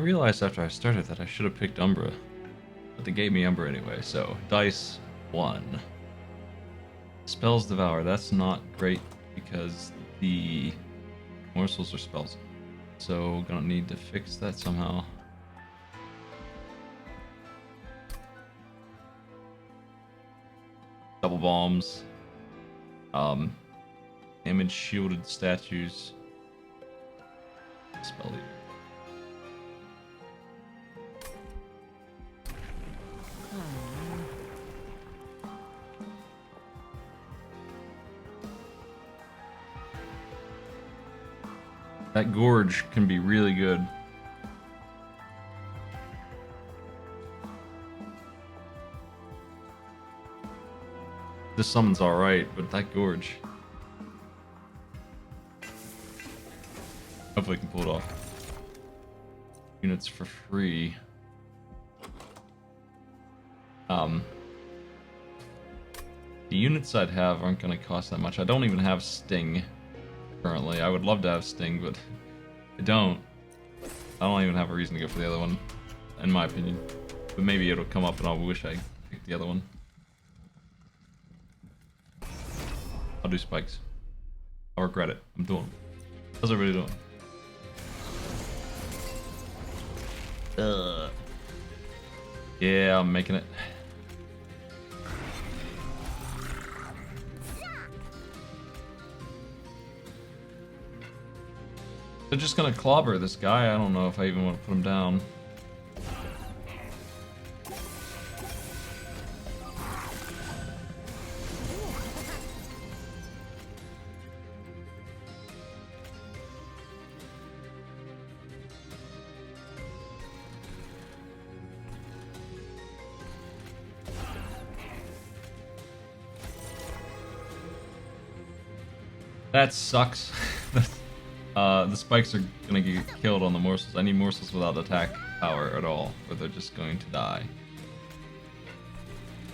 I realized after I started that I should have picked Umbra, but they gave me Umbra anyway, so dice 1. Spells Devour, that's not great because the morsels are spells. So gonna need to fix that somehow. Double bombs. Damage shielded statues. Spell leader. That Gorge can be really good. This summon's alright, but that Gorge. Hopefully I can pull it off. Units for free. The units I'd have aren't going to cost that much. I don't even have Sting currently. I would love to have Sting, but I don't. I don't even have a reason to go for the other one, in my opinion. But maybe it'll come up and I'll wish I picked the other one. I'll do spikes. I'll regret it. I'm doing them. How's everybody doing? Yeah, I'm making it. They're just gonna clobber this guy. I don't know if I even want to put him down. That sucks. The spikes are gonna get killed on the morsels. I need morsels without attack power at all, or they're just going to die.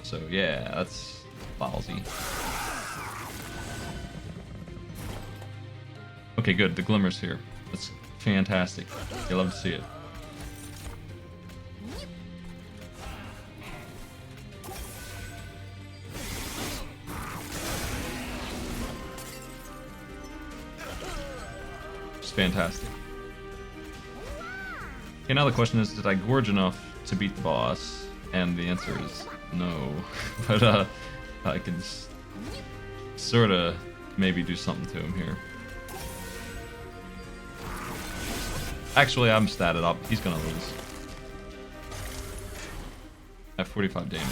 So yeah, that's ballsy. Okay, good. The glimmer's here. That's fantastic. You love to see it. Fantastic. Okay, now the question is, did I gorge enough to beat the boss? And the answer is no. But I can sort of maybe do something to him here. Actually, I'm statted up. He's gonna lose. I have 45 damage.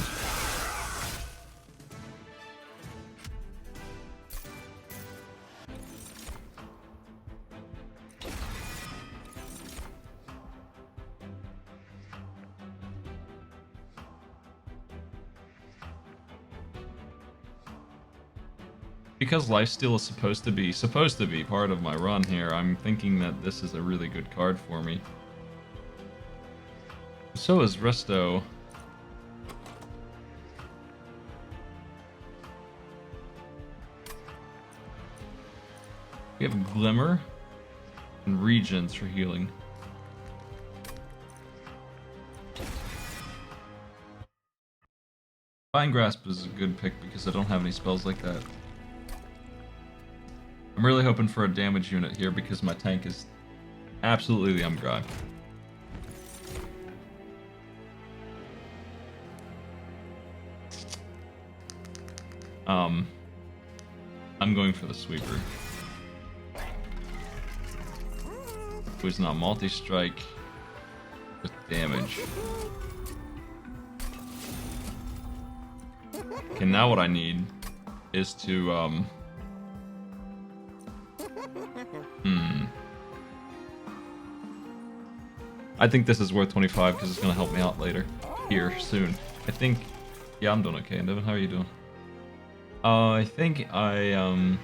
Because lifesteal is supposed to be part of my run here, I'm thinking that this is a really good card for me. So is Resto. We have Glimmer and Regions for healing. Fine Grasp is a good pick because I don't have any spells like that. I'm really hoping for a damage unit here because my tank is absolutely the umbra. I'm going for the sweeper. Who's not multi-strike with damage. Okay, now what I need is to I think this is worth 25 because it's going to help me out later. Here, soon. I think... Yeah, I'm doing okay. Devin, how are you doing? I think I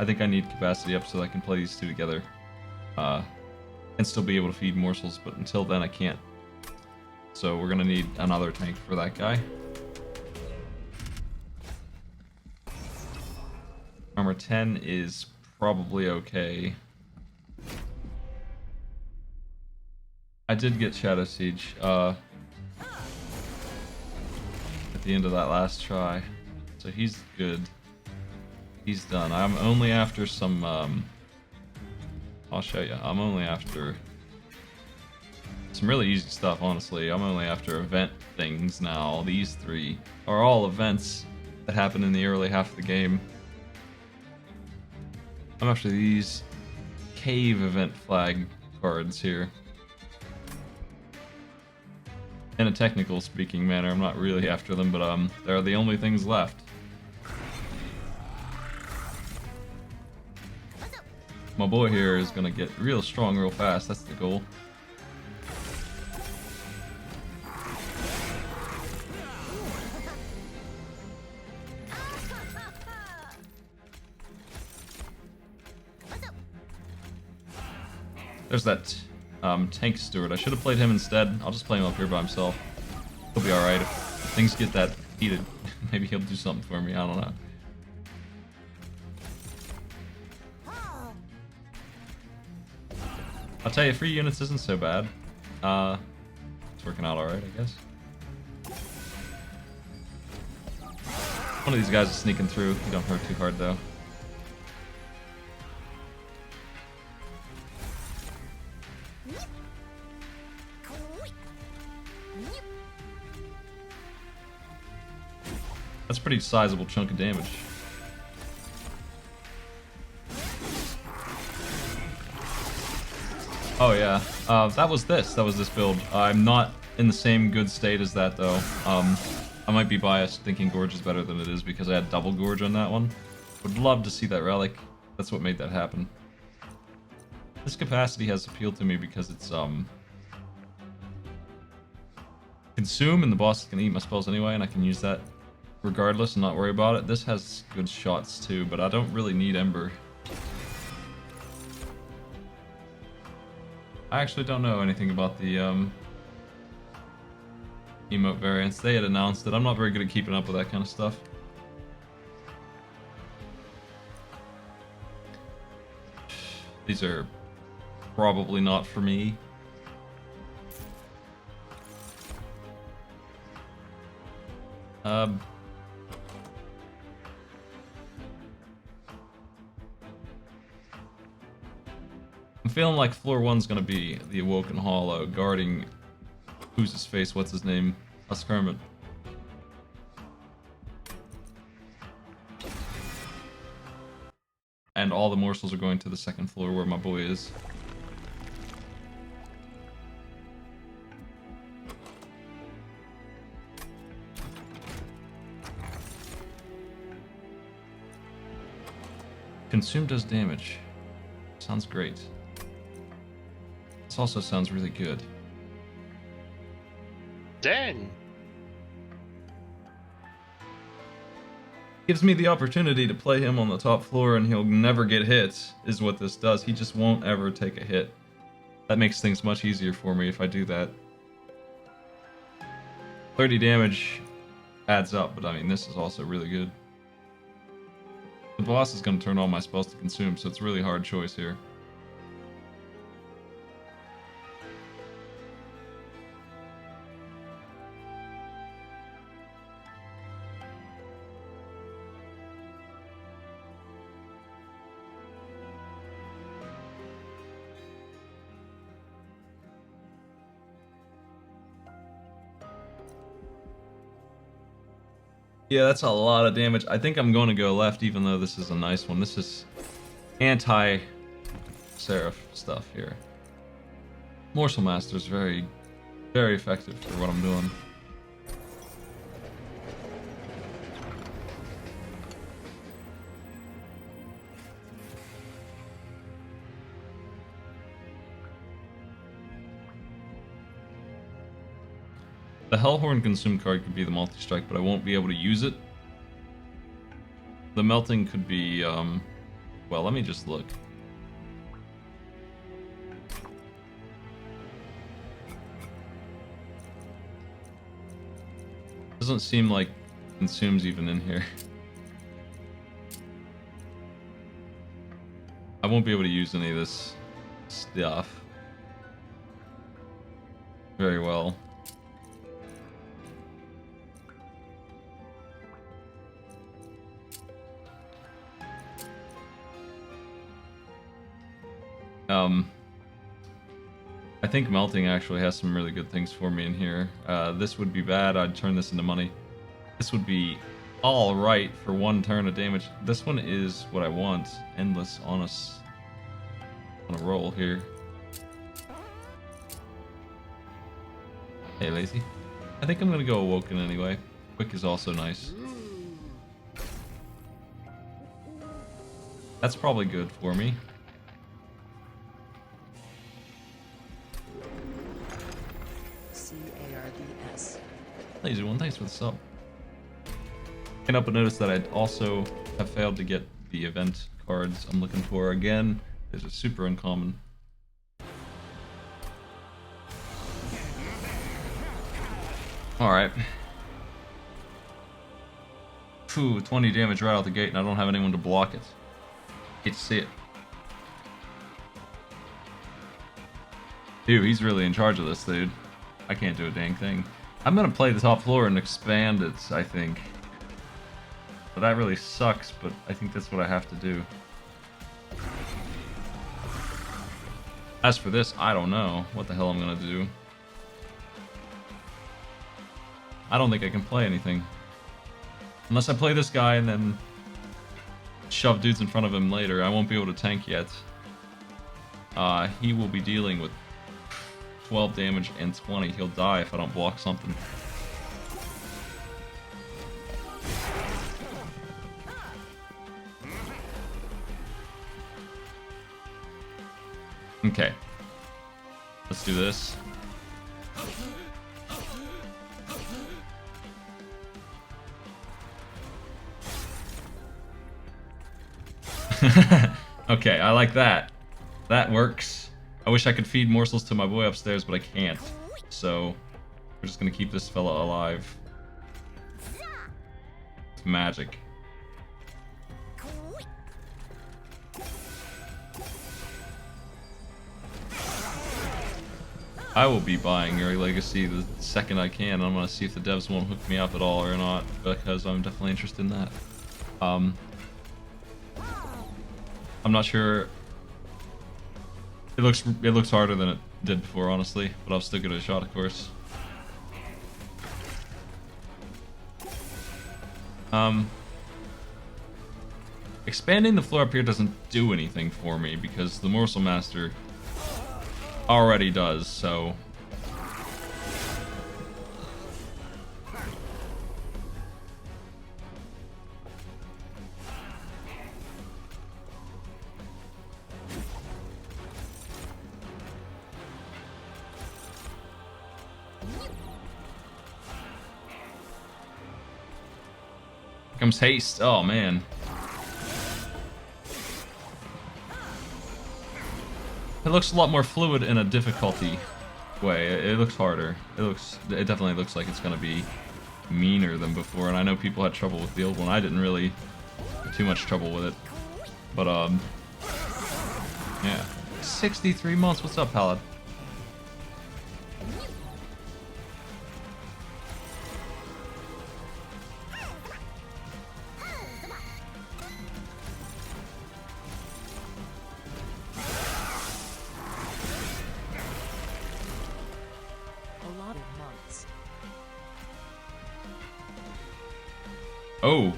think I need capacity up so that I can play these two together. And still be able to feed morsels, but until then I can't. So we're going to need another tank for that guy. Armor 10 is probably okay. I did get Shadow Siege at the end of that last try, so he's good. He's done. I'm only after some. I'll show you. I'm only after some really easy stuff, honestly. I'm only after event things now. These three are all events that happen in the early half of the game. I'm after these cave event flag cards here. In a technical speaking manner, I'm not really after them, but they're the only things left. My boy here is gonna get real strong real fast, that's the goal. There's that tank steward. I should have played him instead. I'll just play him up here by himself. He'll be alright. If things get that heated, maybe he'll do something for me. I don't know. I'll tell you, free units isn't so bad. It's working out alright, I guess. One of these guys is sneaking through. He don't hurt too hard, though. That's a pretty sizable chunk of damage. Oh yeah, that was this build. I'm not in the same good state as that though. I might be biased thinking Gorge is better than it is because I had double Gorge on that one. Would love to see that relic. That's what made that happen. This capacity has appealed to me because it's consume and the boss can eat my spells anyway and I can use that regardless and not worry about it. This has good shots too, but I don't really need Ember. I actually don't know anything about the emote variants. They had announced it. I'm not very good at keeping up with that kind of stuff. These are probably not for me. I'm feeling like floor one's gonna be the Awoken Hollow guarding who's his face, what's his name? Kermit. And all the morsels are going to the second floor where my boy is. Consume does damage. Sounds great. This also sounds really good. Dang! Gives me the opportunity to play him on the top floor and he'll never get hit, is what this does. He just won't ever take a hit. That makes things much easier for me if I do that. 30 damage adds up, but I mean, this is also really good. The boss is going to turn all my spells to consume, so it's a really hard choice here. Yeah, that's a lot of damage. I think I'm going to go left, even though this is a nice one. This is anti-Seraph stuff here. Morsel Master is very, very effective for what I'm doing. The Hellhorn Consume card could be the multi-strike, but I won't be able to use it. The melting could be, well, let me just look. Doesn't seem like Consume's even in here. I won't be able to use any of this stuff. very well. I think melting actually has some really good things for me in here. This would be bad. I'd turn this into money. This would be all right for 1 turn of damage. This one is what I want. Endless on a roll here. Hey, lazy. I think I'm gonna go Awoken anyway. Quick is also nice. That's probably good for me. C-A-R-D-S. Lazy one, thanks for the sub. Can't help but notice that I also have failed to get the event cards I'm looking for again. These are super uncommon. Alright. Phew, 20 damage right out the gate and I don't have anyone to block it. Hate to see it. Dude, he's really in charge of this, dude. I can't do a dang thing. I'm gonna play the top floor and expand it, I think. But that really sucks, but I think that's what I have to do. As for this, I don't know what the hell I'm gonna do. I don't think I can play anything. Unless I play this guy and then shove dudes in front of him later, I won't be able to tank yet. He will be dealing with 12 damage and 20. He'll die if I don't block something. Okay. Let's do this. Okay, I like that. That works. I wish I could feed morsels to my boy upstairs, but I can't. So, we're just gonna keep this fella alive. It's magic. I will be buying your legacy the second I can. I'm gonna see if the devs won't hook me up at all or not, because I'm definitely interested in that. I'm not sure. It looks harder than it did before, honestly, but I'll still give it a shot, of course. Expanding the floor up here doesn't do anything for me because the Morsel Master already does, so. Here comes haste. Oh man. It looks a lot more fluid in a difficulty way. It looks harder. It definitely looks like it's gonna be meaner than before, and I know people had trouble with the old one. I didn't really have too much trouble with it. But yeah. 63 months, what's up, Palad? Oh.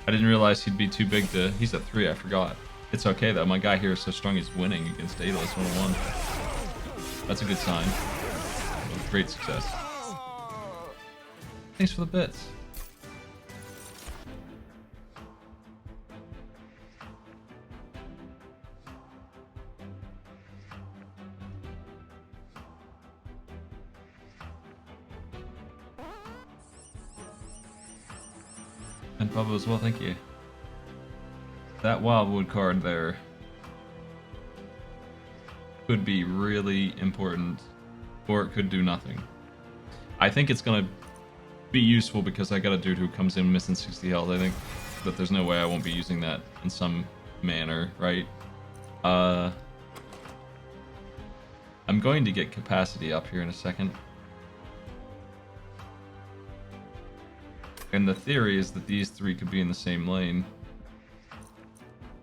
I didn't realize he'd be too big to... He's at 3, I forgot. It's okay though, my guy here is so strong he's winning against Daedalus 101. That's a good sign. Great success. Thanks for the bits. And Pablo as well, thank you. That Wildwood card there could be really important, or it could do nothing. I think it's gonna be useful because I got a dude who comes in missing 60 health. I think that there's no way I won't be using that in some manner, right? I'm going to get capacity up here in a second. And the theory is that these three could be in the same lane.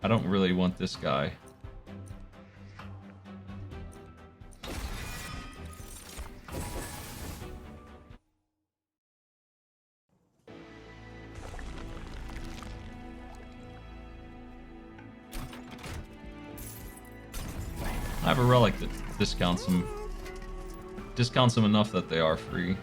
I don't really want this guy. I have a relic that discounts them. Discounts them enough that they are free.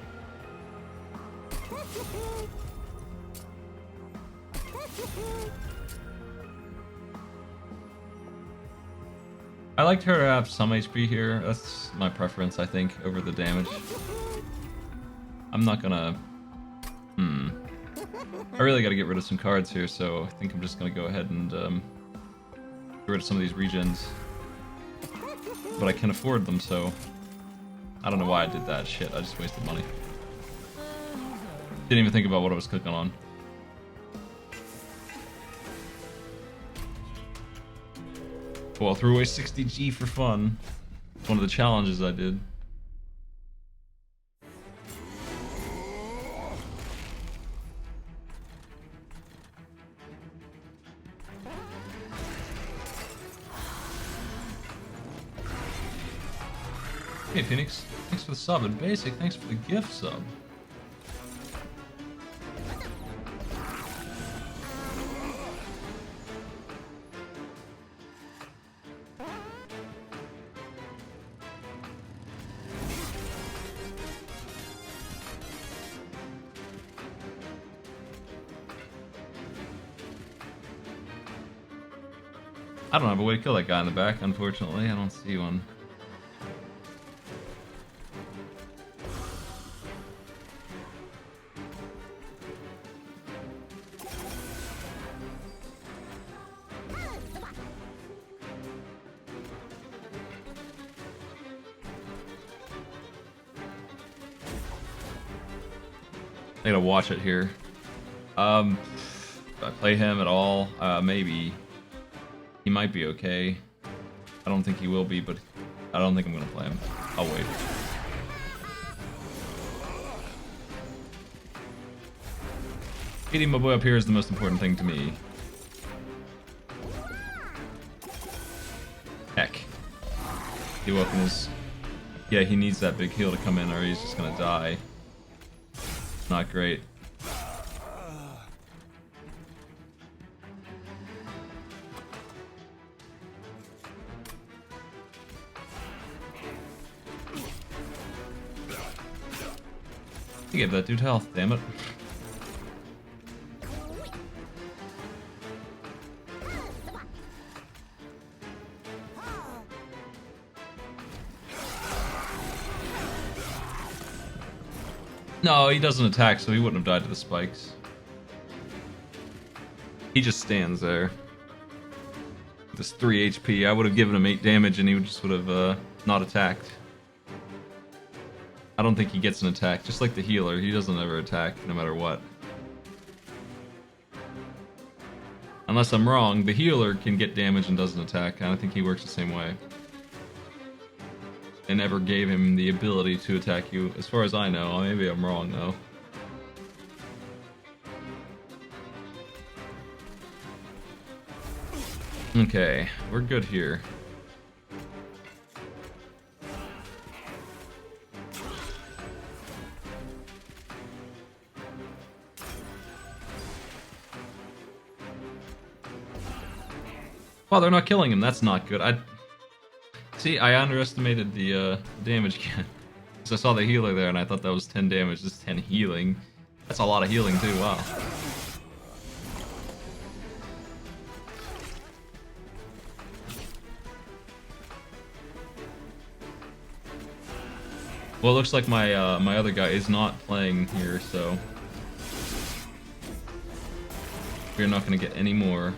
I liked her to have some HP here. That's my preference, I think, over the damage. I'm not gonna... I really gotta get rid of some cards here, so I think I'm just gonna go ahead and get rid of some of these regens. But I can afford them, so... I don't know why I did that. Shit, I just wasted money. Didn't even think about what I was clicking on. Well, I threw away 60G for fun. One of the challenges I did. Hey Phoenix, thanks for the sub, and Basic, thanks for the gift sub. I don't have a way to kill that guy in the back, unfortunately. I don't see one. I gotta watch it here. Do I play him at all? Maybe. He might be okay. I don't think he will be, but I don't think I'm gonna play him. I'll wait. Getting my boy up here is the most important thing to me. Heck. He welcome his... Yeah, he needs that big heal to come in or he's just gonna die. Not great. He gave that dude health, damn it. No, he doesn't attack, so he wouldn't have died to the spikes. He just stands there. With his 3 HP, I would have given him 8 damage and he just would have not attacked. I don't think he gets an attack, just like the healer, he doesn't ever attack, no matter what. Unless I'm wrong, the healer can get damage and doesn't attack, and I think he works the same way. They never gave him the ability to attack you, as far as I know. Maybe I'm wrong, though. Okay, we're good here. Wow, they're not killing him. That's not good. See, I underestimated the damage again. Because I saw the healer there and I thought that was 10 damage. This is 10 healing. That's a lot of healing too, wow. Well, it looks like my my other guy is not playing here, so we're not going to get any more.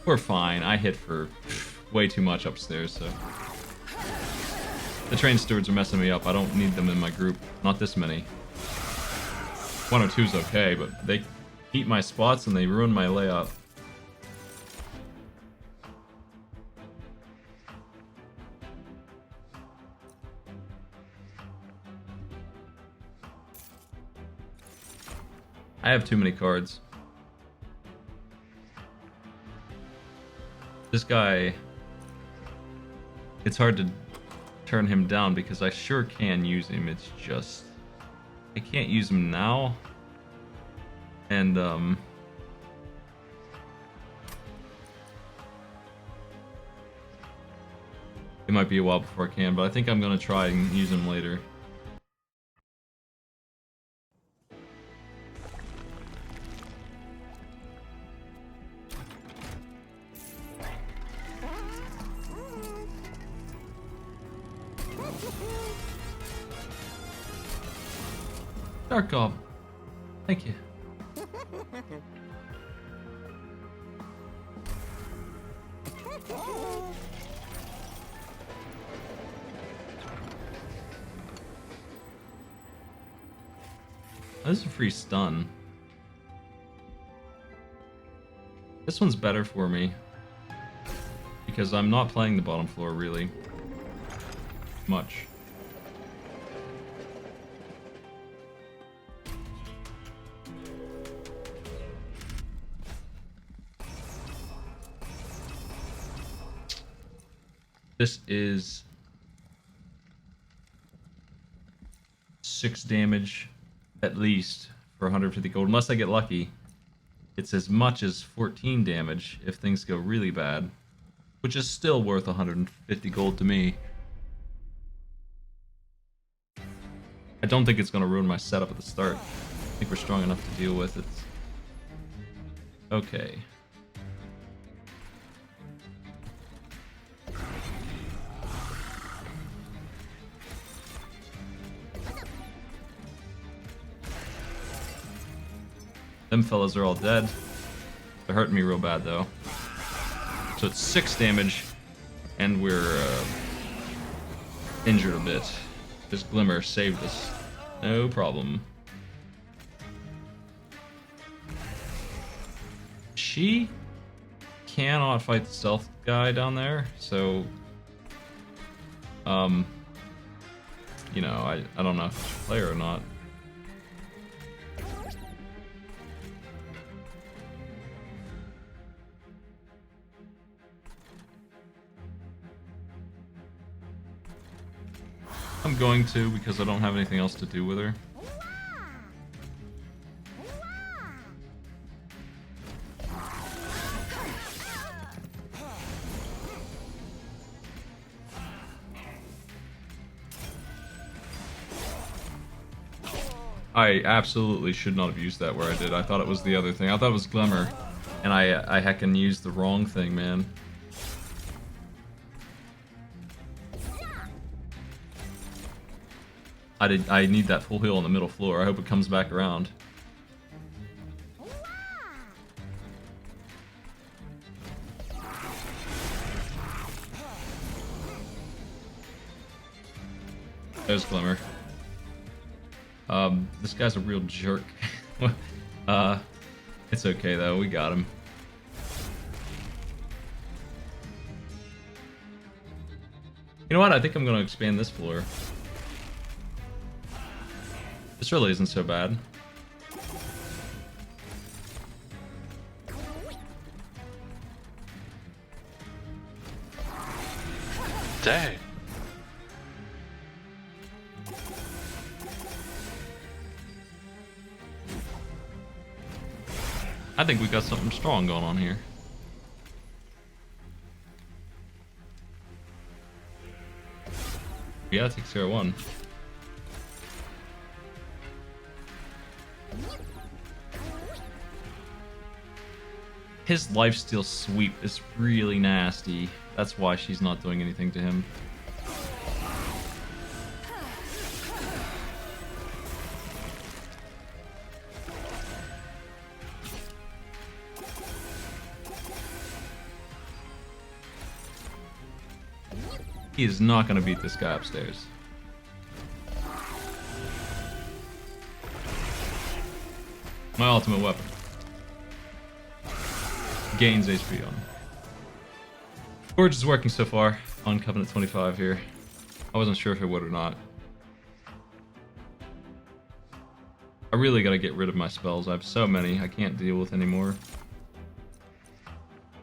We're fine. I hit for way too much upstairs, so... The train stewards are messing me up. I don't need them in my group. Not this many. 1 or 2 is okay, but they eat my spots and they ruin my layout. I have too many cards. This guy... It's hard to turn him down because I sure can use him. It's just... I can't use him now. And, it might be a while before I can, but I think I'm gonna try and use him later. Dark Goblin. Thank you. This is a free stun. This one's better for me because I'm not playing the bottom floor really much. This is 6 damage at least for 150 gold, unless I get lucky. It's as much as 14 damage if things go really bad, which is still worth 150 gold to me. I don't think it's going to ruin my setup at the start. I think we're strong enough to deal with it. Okay. Them fellas are all dead. They're hurting me real bad though. So it's 6 damage, and we're injured a bit. This Glimmer saved us. No problem. She cannot fight the stealth guy down there, so you know, I don't know if I should play her or not. I'm going to because I don't have anything else to do with her. I absolutely should not have used that where I did. I thought it was the other thing. I thought it was Glimmer, and I heckin' used the wrong thing, man. I need that full heal on the middle floor. I hope it comes back around. There's Glimmer. This guy's a real jerk. It's okay though, we got him. You know what? I think I'm gonna expand this floor. This really isn't so bad. Dang. I think we got something strong going on here. Yeah, it takes care of one. His lifesteal sweep is really nasty. That's why she's not doing anything to him. He is not going to beat this guy upstairs. My ultimate weapon. Gains HP on him. Gorge is working so far on Covenant 25 here. I wasn't sure if it would or not. I really gotta get rid of my spells. I have so many I can't deal with anymore.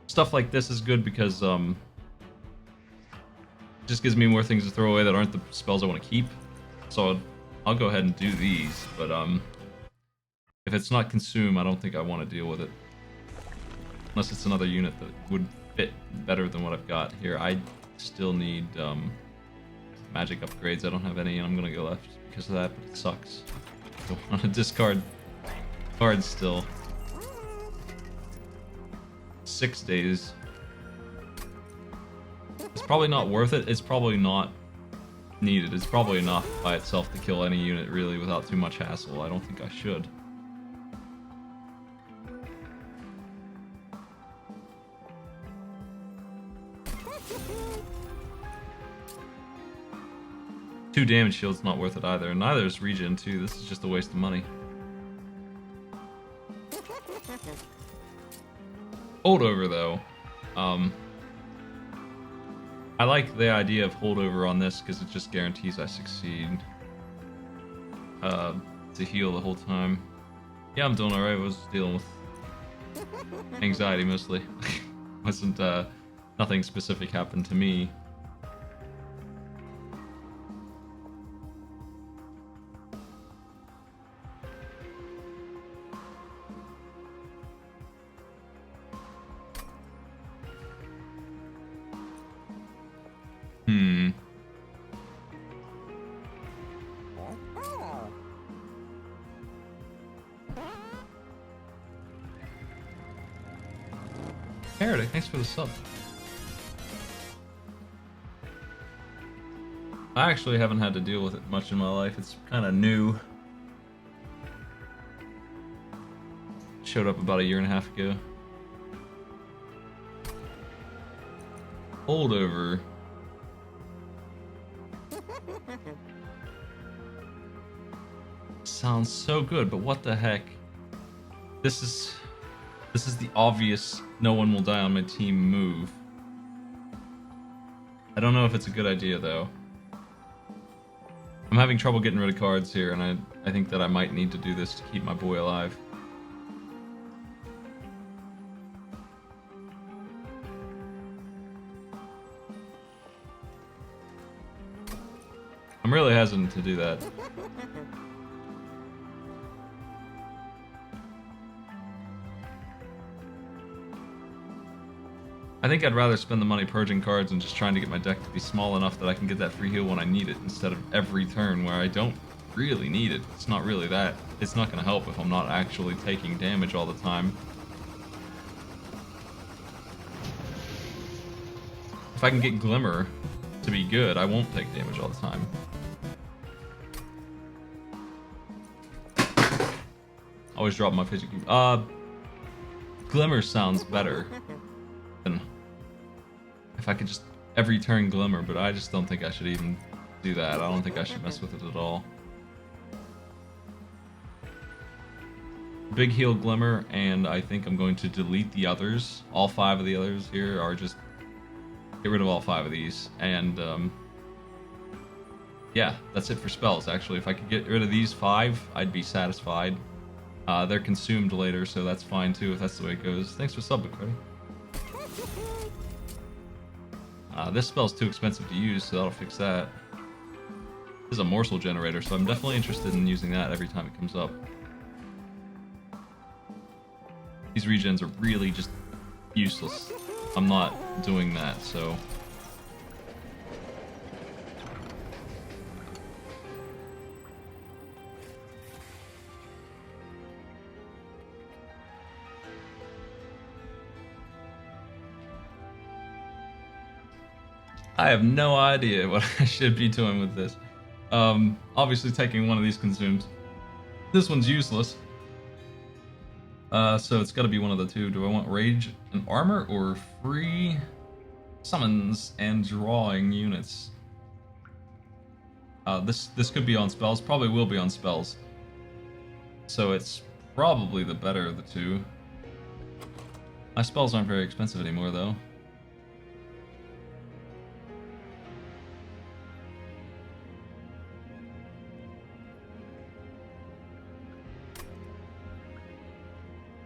Stuff like this is good because it just gives me more things to throw away that aren't the spells I want to keep. So I'll go ahead and do these, but if it's not consume, I don't think I want to deal with it. Unless it's another unit that would fit better than what I've got here. I still need magic upgrades. I don't have any, and I'm gonna go left because of that, but it sucks. Don't want to discard cards still. 6 days. It's probably not worth it. It's probably not needed. It's probably enough by itself to kill any unit really without too much hassle. I don't think I should. Two damage shields not worth it either, and neither is regen too. This is just a waste of money. Holdover though, I like the idea of holdover on this because it just guarantees I succeed to heal the whole time. Yeah, I'm doing alright. I was dealing with anxiety mostly. Wasn't nothing specific happened to me. Heretic, thanks for the sub. I actually haven't had to deal with it much in my life. It's kind of new. Showed up about a year and a half ago. Holdover. Sounds so good, but what the heck? This is the obvious no one will die on my team move. I don't know if it's a good idea though. I'm having trouble getting rid of cards here, and I think that I might need to do this to keep my boy alive. I'm really hesitant to do that. I think I'd rather spend the money purging cards and just trying to get my deck to be small enough that I can get that free heal when I need it, instead of every turn where I don't really need it. It's not really that. It's not going to help if I'm not actually taking damage all the time. If I can get Glimmer to be good, I won't take damage all the time. Always drop my fidget cube. Glimmer sounds better than if I could just every turn Glimmer, but I just don't think I should even do that. I don't think I should mess with it at all. Big heal Glimmer, and I think I'm going to delete the others. All 5 of the others here are just get rid of all 5 of these, and yeah, that's it for spells. Actually, if I could get rid of these 5, I'd be satisfied. They're consumed later, so that's fine too if that's the way it goes. Thanks for subbing, buddy. This spell's too expensive to use, so that'll fix that. This is a morsel generator, so I'm definitely interested in using that every time it comes up. These regens are really just useless. I'm not doing that, so... I have no idea what I should be doing with this. Obviously taking one of these consumes. This one's useless. So it's gotta be one of the two. Do I want Rage and Armor or Free summons and drawing units. This could be on spells. Probably will be on spells. So it's probably the better of the two. My spells aren't very expensive anymore, though.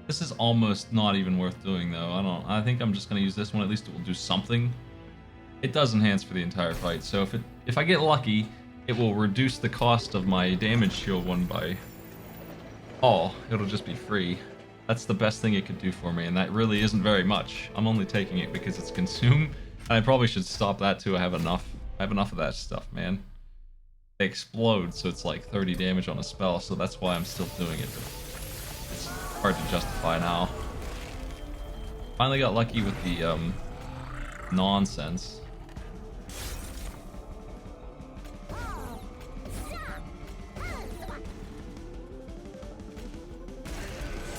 This is almost not even worth doing, though. I think I'm just gonna use this one. At least it will do something. It does enhance for the entire fight, so if I get lucky, it will reduce the cost of my damage shield one by... Oh, it'll just be free. That's the best thing it could do for me, and that really isn't very much. I'm only taking it because it's consume, and I probably should stop that too. I have enough of that stuff, man. They explode, so it's like 30 damage on a spell, so that's why I'm still doing it. It's hard to justify now. Finally got lucky with the nonsense.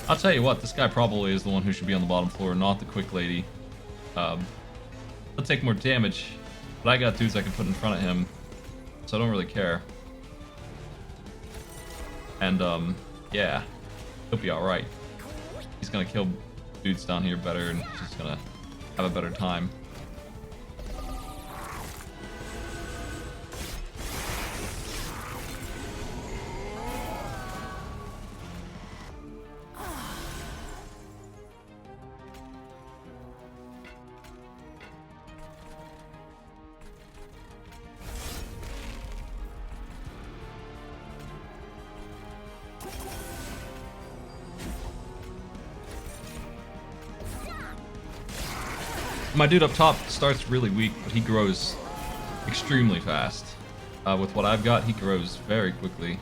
I'll tell you what, this guy probably is the one who should be on the bottom floor, not the quick lady. He'll take more damage, but I got dudes I can put in front of him, so I don't really care. And, yeah, he'll be alright. He's gonna kill dudes down here better, and he's just gonna have a better time. My dude up top starts really weak, but he grows extremely fast. With what I've got, he grows very quickly.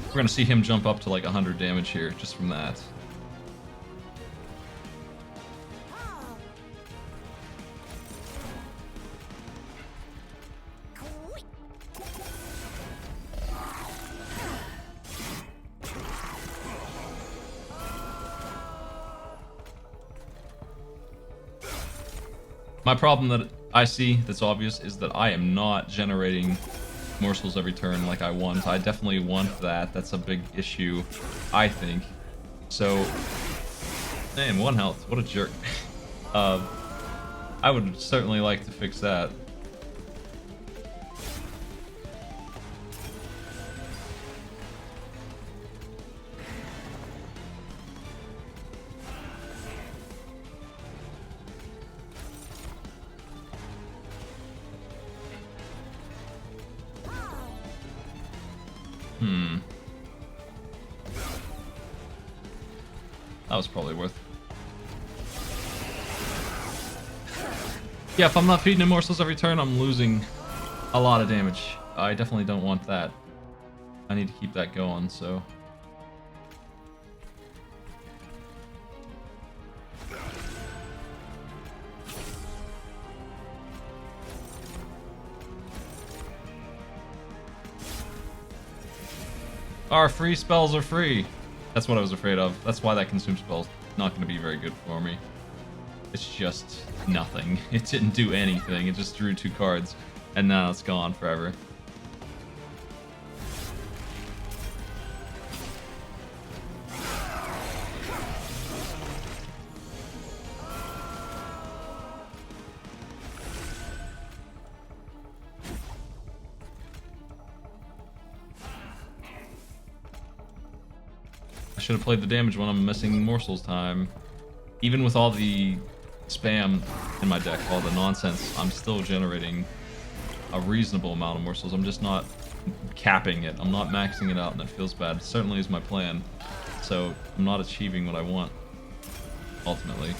We're gonna see him jump up to like 100 damage here, just from that. My problem that I see that's obvious is that I am not generating morsels every turn like I want. I definitely want that. That's a big issue, I think. So, man, 1 health. What a jerk. I would certainly like to fix that. That was probably worth. Yeah, if I'm not feeding him morsels every turn, I'm losing a lot of damage. I definitely don't want that. I need to keep that going, so... Our free spells are free! That's what I was afraid of. That's why that consume spell's not going to be very good for me. It's just nothing. It didn't do anything. It just drew 2 cards, and now it's gone forever. I should have played the damage when I'm missing morsels time. Even with all the spam in my deck, all the nonsense, I'm still generating a reasonable amount of morsels. I'm just not capping it. I'm not maxing it out, and it feels bad. It certainly is my plan. So I'm not achieving what I want, ultimately.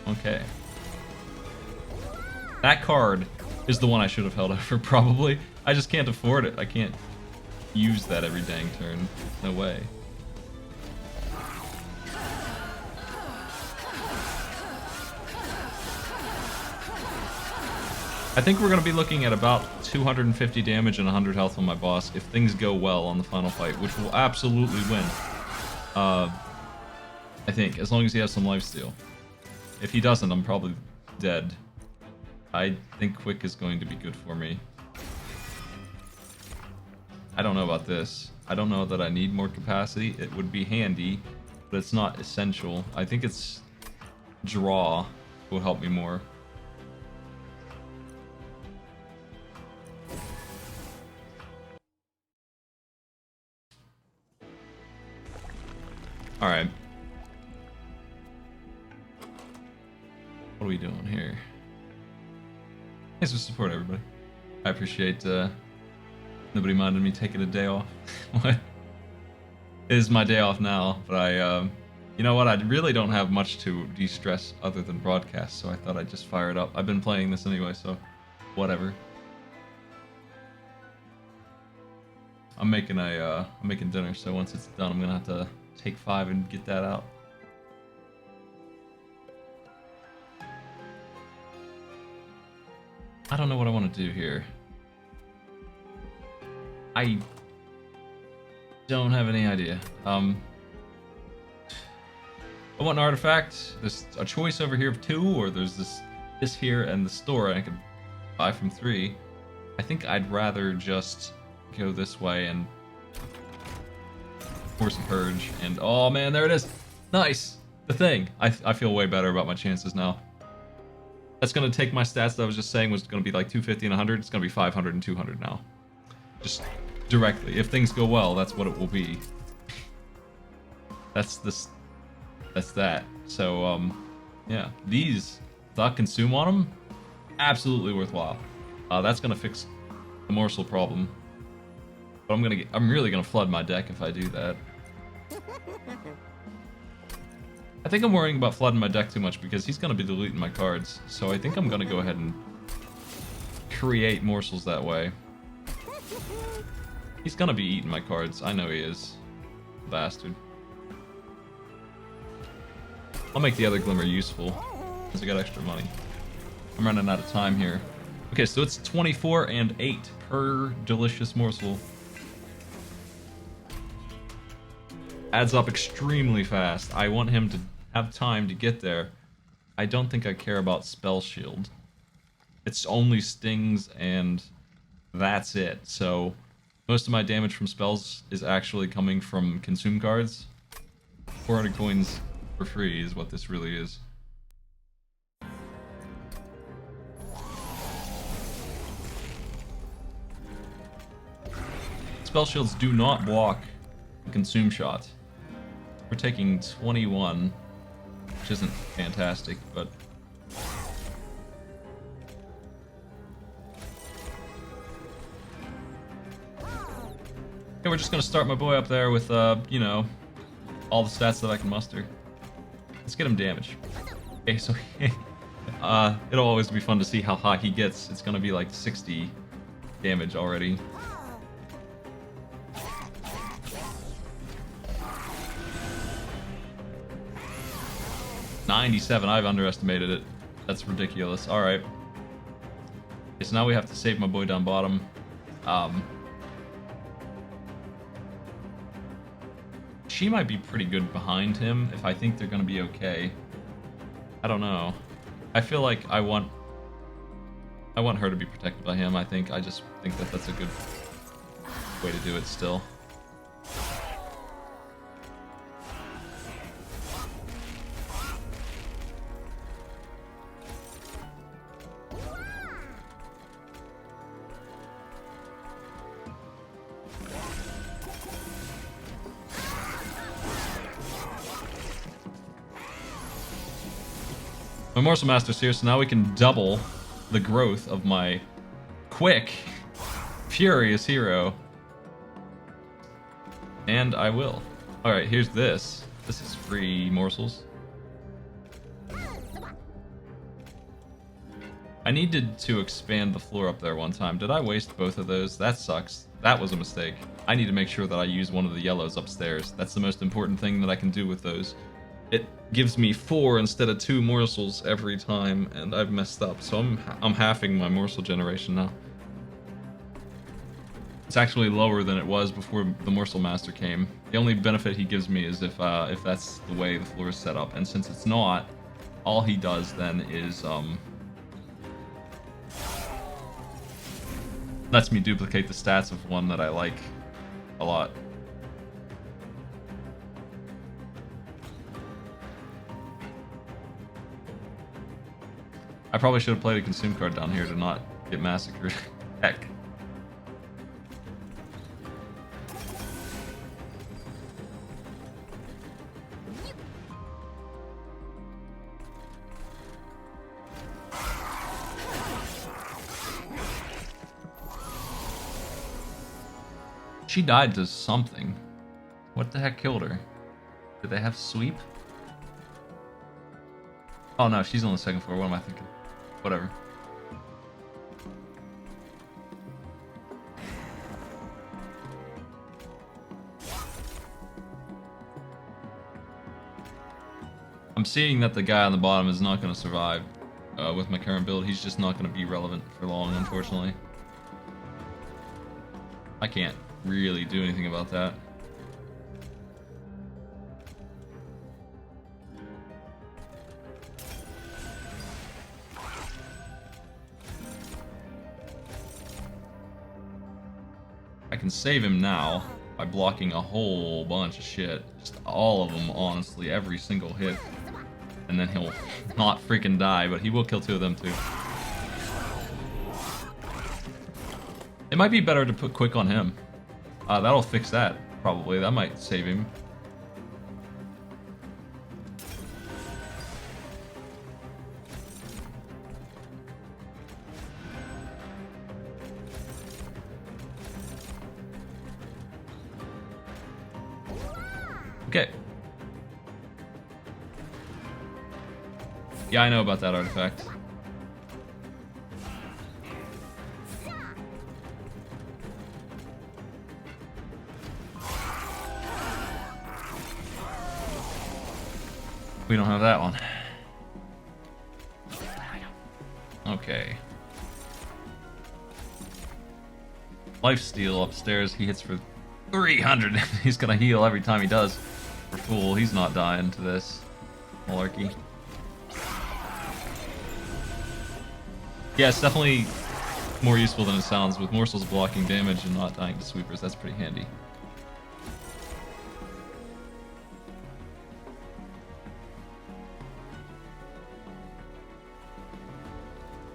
Okay. That card is the one I should have held over, probably. I just can't afford it. I can't use that every dang turn. No way. I think we're going to be looking at about 250 damage and 100 health on my boss if things go well on the final fight, which will absolutely win. I think, as long as he has some lifesteal. If he doesn't, I'm probably dead. I think quick is going to be good for me. I don't know about this. I don't know that I need more capacity. It would be handy, but it's not essential. I think it's draw will help me more. Alright. What are we doing here? Thanks for support, everybody. I appreciate nobody minded me taking a day off. What? It is my day off now, but you know what? I really don't have much to de-stress other than broadcast, so I thought I'd just fire it up. I've been playing this anyway, so whatever. I'm making dinner, so once it's done, I'm gonna have to take 5 and get that out. I don't know what I want to do here. I don't have any idea. I want an artifact. There's a choice over here of 2, or there's this here and the store, and I could buy from 3. I think I'd rather just go this way and force a purge. And oh man, there it is. Nice. The thing. I feel way better about my chances now. That's gonna take my stats that I was just saying was gonna be like 250 and 100. It's gonna be 500 and 200 now. Just directly. If things go well, that's what it will be. That's that. So yeah, these thought consume on them, absolutely worthwhile. That's gonna fix the morsel problem. But I'm really gonna flood my deck if I do that. I think I'm worrying about flooding my deck too much because he's gonna be deleting my cards. So I think I'm gonna go ahead and create morsels that way. He's gonna be eating my cards. I know he is. Bastard. I'll make the other glimmer useful because I got extra money. I'm running out of time here. Okay, so it's 24 and 8 per delicious morsel. Adds up extremely fast. I want him to have time to get there. I don't think I care about spell shield. It's only stings and that's it. So most of my damage from spells is actually coming from consume cards. 400 coins for free is what this really is. Spell shields do not block the consume shot. We're taking 21, which isn't fantastic, but okay, we're just gonna start my boy up there with you know, all the stats that I can muster. Let's get him damage. Okay, so it'll always be fun to see how high he gets. It's gonna be like 60 damage already. $97, I've underestimated it. That's ridiculous. Alright. Okay, so now we have to save my boy down bottom. She might be pretty good behind him if I think they're gonna be okay. I don't know. I feel like I want her to be protected by him. I just think that that's a good way to do it still. My Morsel Master's here, so now we can double the growth of my quick, furious hero. And I will. Alright, here's this. This is free morsels. I needed to expand the floor up there one time. Did I waste both of those? That sucks. That was a mistake. I need to make sure that I use one of the yellows upstairs. That's the most important thing that I can do with those. it gives me 4 instead of 2 morsels every time, and I've messed up. So I'm halving my morsel generation now. It's actually lower than it was before the Morsel Master came. The only benefit he gives me is if that's the way the floor is set up, and since it's not, all he does then is lets me duplicate the stats of one that I like a lot. I probably should have played a consume card down here to not get massacred. Heck. She died to something. What the heck killed her? Did they have sweep? Oh no, she's on the second floor. What am I thinking? Whatever. I'm seeing that the guy on the bottom is not going to survive with my current build. He's just not going to be relevant for long, unfortunately. I can't really do anything about that. I can save him now by blocking a whole bunch of shit. Just all of them, honestly, every single hit. And then he'll not freaking die, but he will kill 2 of them too. It might be better to put quick on him. That'll fix that, probably. That might save him. Okay. Yeah, I know about that artifact. We don't have that one. Okay. Lifesteal upstairs, he hits for 300. He's gonna heal every time he does. For fool, he's not dying to this malarkey. Yeah, it's definitely more useful than it sounds, with morsels blocking damage and not dying to sweepers. That's pretty handy.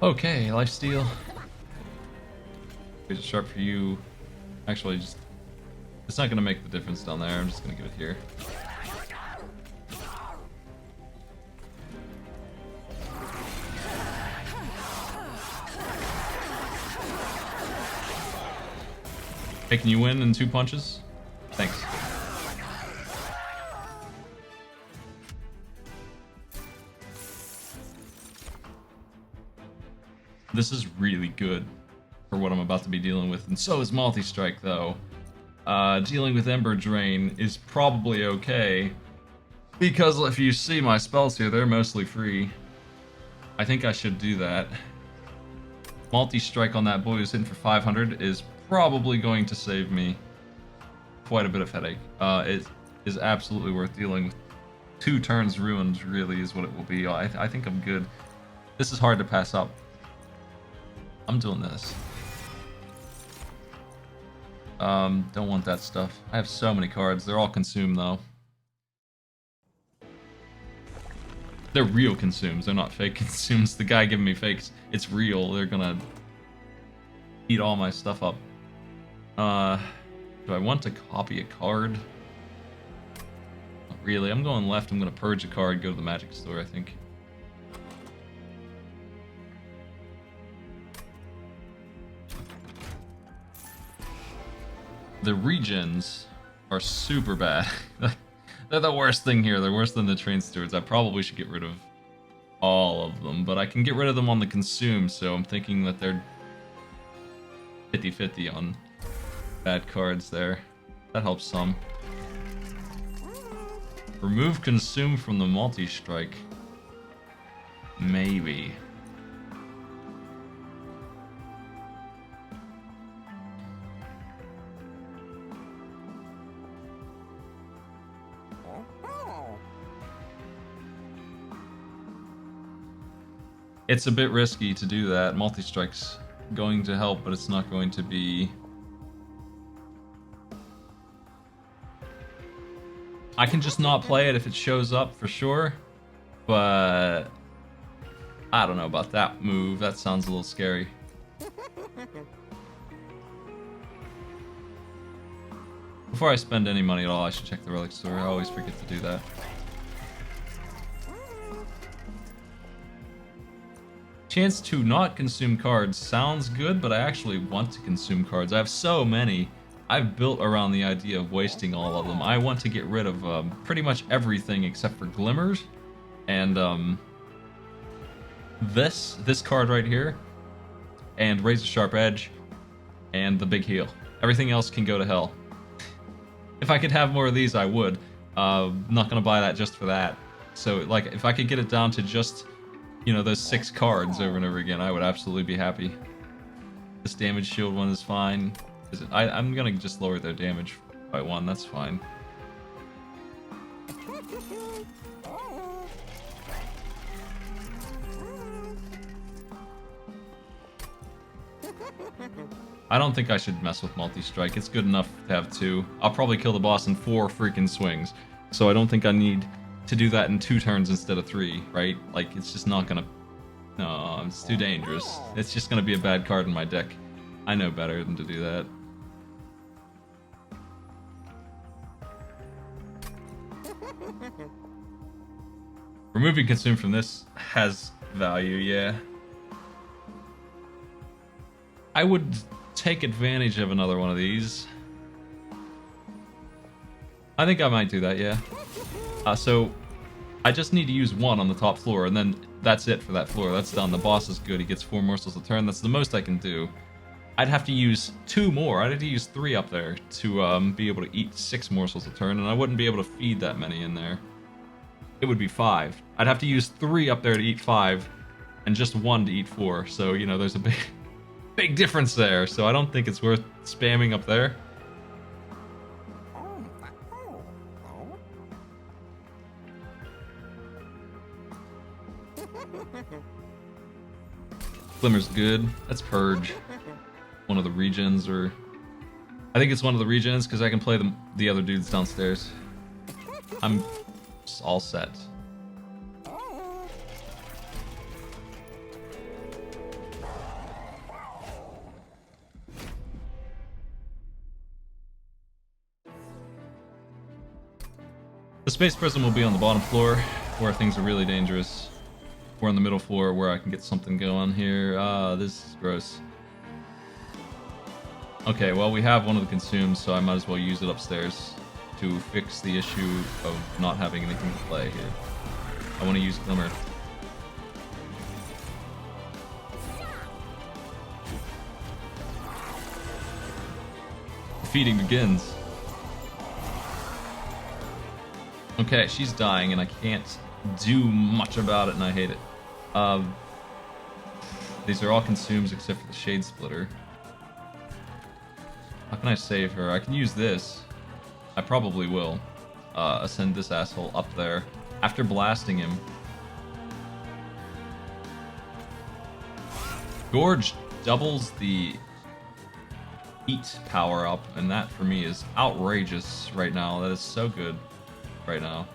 Okay, lifesteal. Is it sharp for you? Actually, just it's not gonna make the difference down there. I'm just gonna give it here. Hey, can you win in 2 punches? Thanks. This is really good for what I'm about to be dealing with, and so is multi-strike though. Dealing with Ember Drain is probably okay, because if you see my spells here, they're mostly free. I think I should do that. Multi-strike on that boy who's hitting for 500 is probably going to save me quite a bit of headache. It is absolutely worth dealing with. 2 turns ruined really is what it will be. I think I'm good. This is hard to pass up. I'm doing this. Don't want that stuff. I have so many cards. They're all consumed though. They're real consumes. They're not fake consumes. The guy giving me fakes, it's real. They're gonna eat all my stuff up. Do I want to copy a card? Not really. I'm going left. I'm gonna purge a card, go to the magic store, I think. The regens are super bad. They're the worst thing here. They're worse than the train stewards. I probably should get rid of all of them, but I can get rid of them on the consume, so I'm thinking that they're 50-50 on bad cards there. That helps some. Remove consume from the multi-strike. Maybe. It's a bit risky to do that. Multi-strike's going to help, but it's not going to be... I can just not play it if it shows up for sure, but I don't know about that move. That sounds a little scary. Before I spend any money at all, I should check the relic store. I always forget to do that. Chance to not consume cards sounds good, but I actually want to consume cards. I have so many. I've built around the idea of wasting all of them. I want to get rid of pretty much everything except for glimmers, and this card right here, and Razor Sharp Edge, and the Big Heal. Everything else can go to hell. If I could have more of these, I would. Not gonna buy that just for that. So, like, if I could get it down to just, you know, those 6 cards over and over again, I would absolutely be happy. This damage shield one is fine. I'm gonna just lower their damage by 1, that's fine. I don't think I should mess with multi-strike. It's good enough to have 2. I'll probably kill the boss in 4 freaking swings. So I don't think I need to do that in 2 turns instead of 3, right? Like, it's just not gonna... No, it's too dangerous. It's just gonna be a bad card in my deck. I know better than to do that. Removing consume from this has value, yeah. I would take advantage of another one of these. I think I might do that, yeah. So I just need to use 1 on the top floor, and then that's it for that floor. That's done. The boss is good. He gets 4 morsels a turn. That's the most I can do. I'd have to use 2 more. I'd have to use 3 up there to be able to eat 6 morsels a turn, and I wouldn't be able to feed that many in there. It would be 5. I'd have to use 3 up there to eat 5, and just 1 to eat 4. So, you know, there's a big difference there. So I don't think it's worth spamming up there. Glimmer's good. That's Purge. One of the regions, or... I think it's one of the regions, because I can play the other dudes downstairs. I'm all set. The Space Prism will be on the bottom floor, where things are really dangerous. Or on the middle floor, where I can get something going here. This is gross. Okay, well, we have one of the consumes, so I might as well use it upstairs to fix the issue of not having anything to play here. I want to use Glimmer. The feeding begins. Okay, she's dying, and I can't do much about it, and I hate it. These are all consumes except for the Shade Splitter. How can I save her? I can use this. I probably will. Ascend this asshole up there. After blasting him. Gorge doubles the Eat power up, and that for me is outrageous right now. That is so good right now.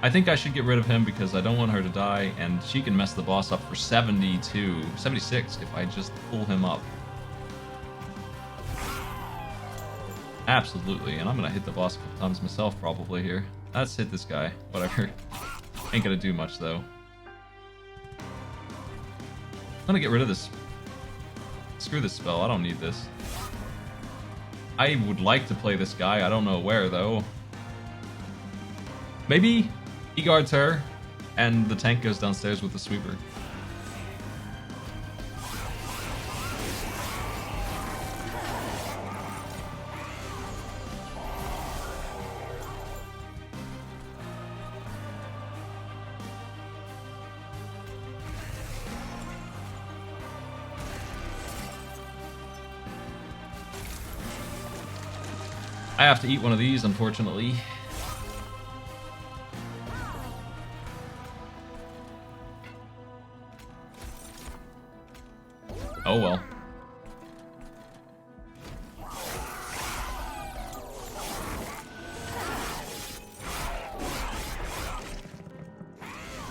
I think I should get rid of him because I don't want her to die, and she can mess the boss up for 72, 76 if I just pull him up. Absolutely, and I'm gonna hit the boss a couple times myself probably here. Let's hit this guy, whatever. Ain't gonna do much though. I'm gonna get rid of this. Screw this spell, I don't need this. I would like to play this guy, I don't know where though. Maybe he guards her, and the tank goes downstairs with the sweeper. I have to eat one of these, unfortunately. Oh well.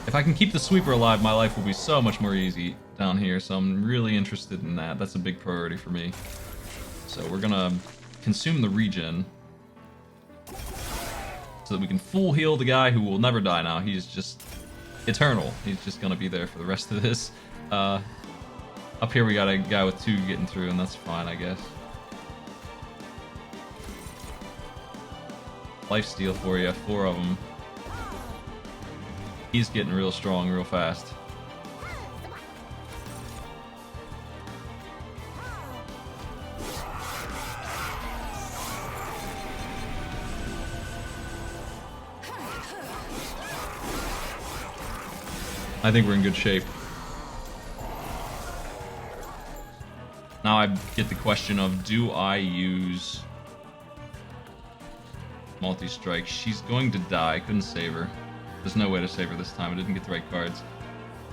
If I can keep the sweeper alive, my life will be so much more easy down here, so I'm really interested in that. That's a big priority for me. So we're gonna consume the regen so that we can full heal the guy who will never die now. He's just eternal. He's just gonna be there for the rest of this. Up here we got a guy with 2 getting through, and that's fine, I guess. Lifesteal for you, 4 of them. He's getting real strong real fast. I think we're in good shape. Now I get the question of, do I use multi-strike? She's going to die. I couldn't save her. There's no way to save her this time. I didn't get the right cards.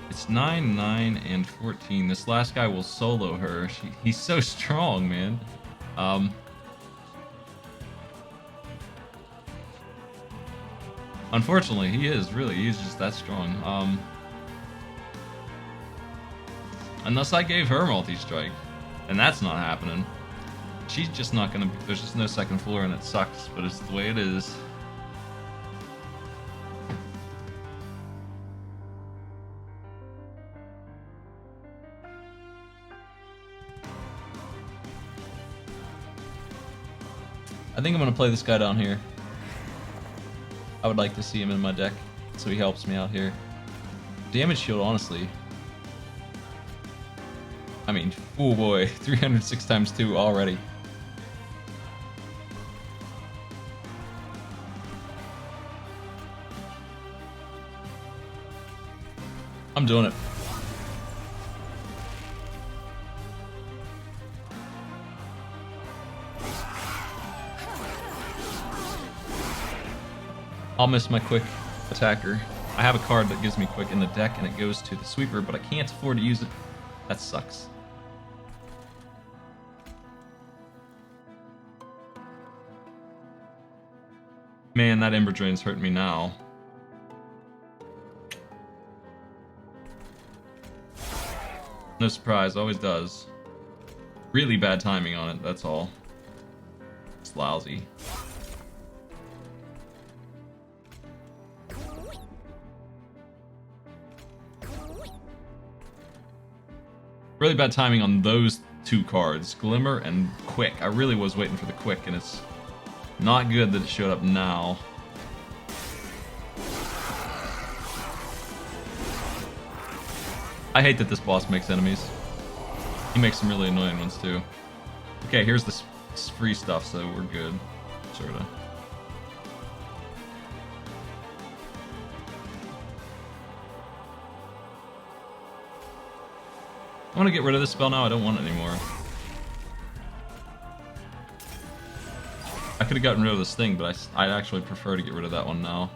It's 9, 9, and 14. This last guy will solo her. He's so strong, man. Unfortunately, he is, really. He's just that strong. Unless I gave her multi-strike. And that's not happening. She's just not gonna... There's just no second floor, and it sucks, but it's the way it is. I think I'm gonna play this guy down here. I would like to see him in my deck, so he helps me out here. Damage shield, honestly. I mean, oh boy, 306 times 2 already. I'm doing it. I'll miss my quick attacker. I have a card that gives me quick in the deck, and it goes to the sweeper, but I can't afford to use it. That sucks. Man, that Ember Drain's hurting me now. No surprise, always does. Really bad timing on it, that's all. It's lousy. Really bad timing on those 2 cards, Glimmer and Quick. I really was waiting for the Quick, and it's not good that it showed up now. I hate that this boss makes enemies. He makes some really annoying ones too. Okay, here's this free stuff, so we're good. Sorta. I want to get rid of this spell now. I don't want it anymore. I could have gotten rid of this thing, but I'd actually prefer to get rid of that one now.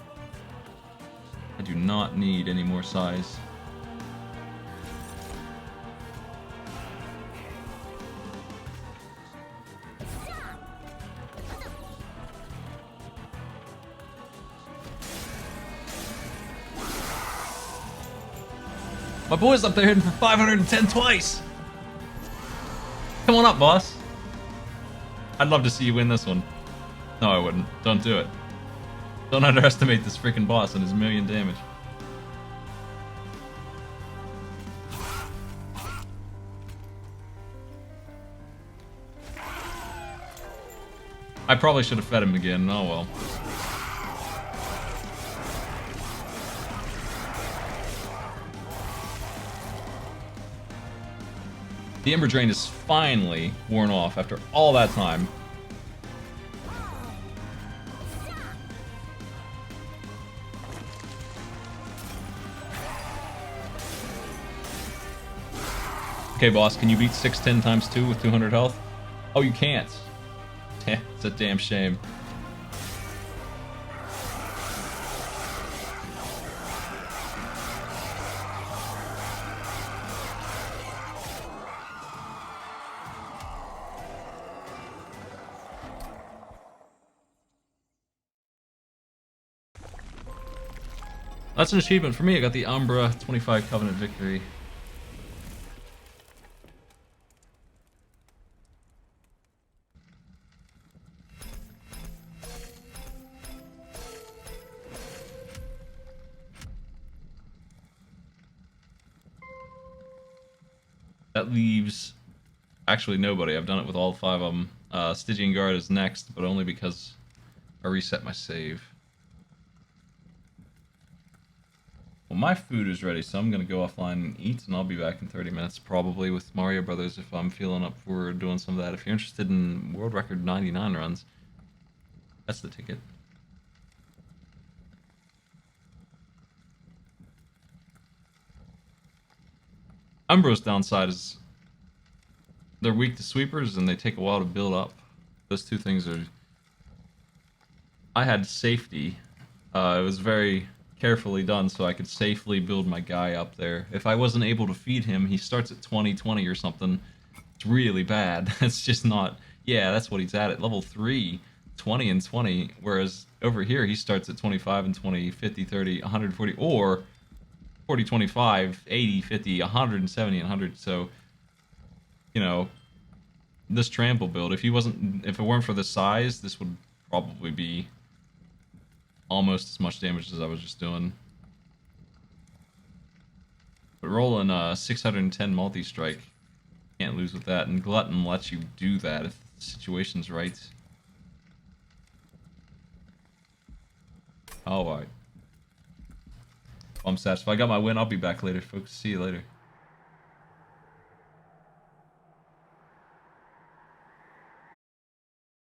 I do not need any more size. My boy's up there hitting for 510 twice! Come on up, boss. I'd love to see you win this one. No, I wouldn't. Don't do it. Don't underestimate this freaking boss and his 1,000,000 damage. I probably should have fed him again. Oh well. The Ember Drain is finally worn off after all that time. Okay, boss, can you beat 610 times 2 with 200 health? Oh, you can't. It's a damn shame. That's an achievement for me. I got the Umbra 25 Covenant Victory. That leaves actually nobody. I've done it with all 5 of them. Stygian Guard is next, but only because I reset my save. Well, my food is ready, so I'm gonna go offline and eat, and I'll be back in 30 minutes, probably with Mario Brothers if I'm feeling up for doing some of that. If you're interested in world record 99 runs, that's the ticket. Umbra's downside is they're weak to sweepers and they take a while to build up. Those two things are... I had safety. It was very carefully done so I could safely build my guy up there. If I wasn't able to feed him, he starts at 20 or something. It's really bad. It's just not... Yeah, that's what he's at level 3, 20 and 20, whereas over here he starts at 25 and 20, 50, 30, 140, or 40, 25, 80, 50, 170, and 100. So, you know, this trample build, if it weren't for the size, this would probably be almost as much damage as I was just doing. But rolling 610 multi-strike, can't lose with that, and Glutton lets you do that if the situation's right. Alright. I'm satisfied. I got my win. I'll be back later, folks. See you later.